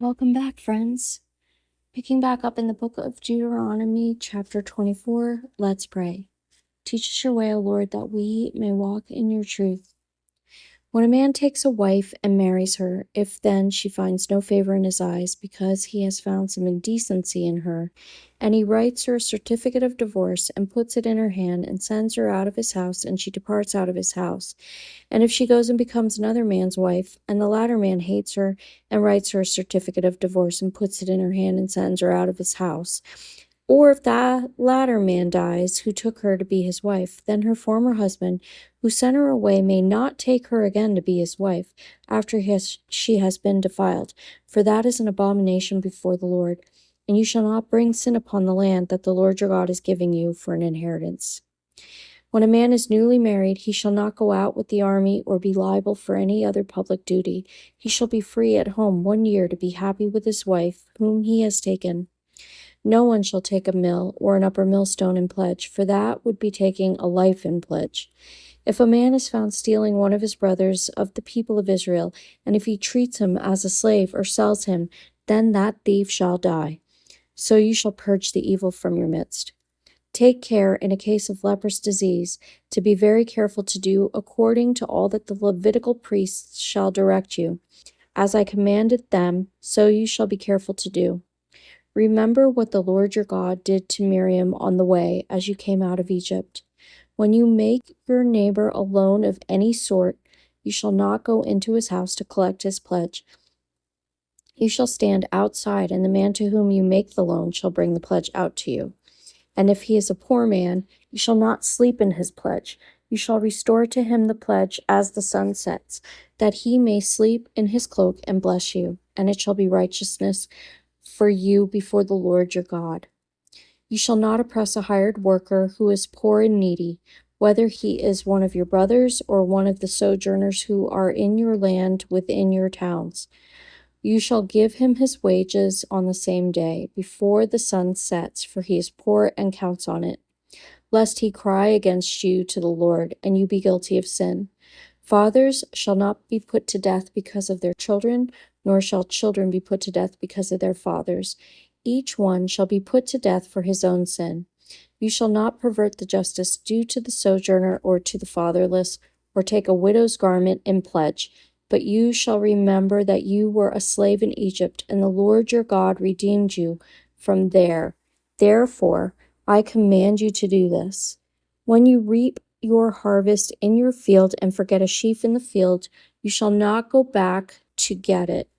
Welcome back, friends. Picking back up in the book of Deuteronomy, chapter 24, let's pray. Teach us your way, O Lord, that we may walk in your truth. When a man takes a wife and marries her, if then she finds no favor in his eyes because he has found some indecency in her, and he writes her a certificate of divorce and puts it in her hand and sends her out of his house, and she departs out of his house, and if she goes and becomes another man's wife, and the latter man hates her and writes her a certificate of divorce and puts it in her hand and sends her out of his house, or if that latter man dies who took her to be his wife, then her former husband, who sent her away, may not take her again to be his wife after she has been defiled, for that is an abomination before the Lord. And you shall not bring sin upon the land that the Lord your God is giving you for an inheritance. When a man is newly married, he shall not go out with the army or be liable for any other public duty. He shall be free at home 1 year to be happy with his wife, whom he has taken. No one shall take a mill or an upper millstone in pledge, for that would be taking a life in pledge. If a man is found stealing one of his brothers of the people of Israel, and if he treats him as a slave or sells him, then that thief shall die. So you shall purge the evil from your midst. Take care, in a case of leprous disease, to be very careful to do according to all that the Levitical priests shall direct you. As I commanded them, so you shall be careful to do. Remember what the Lord your God did to Miriam on the way as you came out of Egypt. When you make your neighbor a loan of any sort, you shall not go into his house to collect his pledge. You shall stand outside, and the man to whom you make the loan shall bring the pledge out to you. And if he is a poor man, you shall not sleep in his pledge. You shall restore to him the pledge as the sun sets, that he may sleep in his cloak and bless you, and it shall be righteousness for you before the Lord your God. You shall not oppress a hired worker who is poor and needy, whether he is one of your brothers or one of the sojourners who are in your land within your towns. You shall give him his wages on the same day, before the sun sets, for he is poor and counts on it, lest he cry against you to the Lord, and you be guilty of sin. Fathers shall not be put to death because of their children, nor shall children be put to death because of their fathers. Each one shall be put to death for his own sin. You shall not pervert the justice due to the sojourner or to the fatherless, or take a widow's garment in pledge. But you shall remember that you were a slave in Egypt, and the Lord your God redeemed you from there. Therefore, I command you to do this. When you reap your harvest in your field and forget a sheaf in the field, you shall not go back to get it.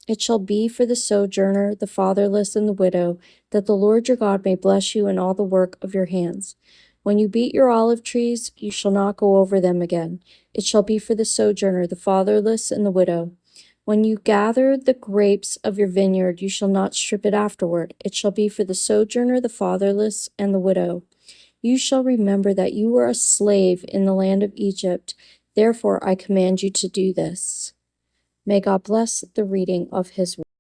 It shall be for the sojourner, the fatherless, and the widow, that the Lord your God may bless you in all the work of your hands. When you beat your olive trees, you shall not go over them again. It shall be for the sojourner, the fatherless, and the widow. When you gather the grapes of your vineyard, you shall not strip it afterward. It shall be for the sojourner, the fatherless, and the widow. You shall remember that you were a slave in the land of Egypt. Therefore, I command you to do this. May God bless the reading of his word.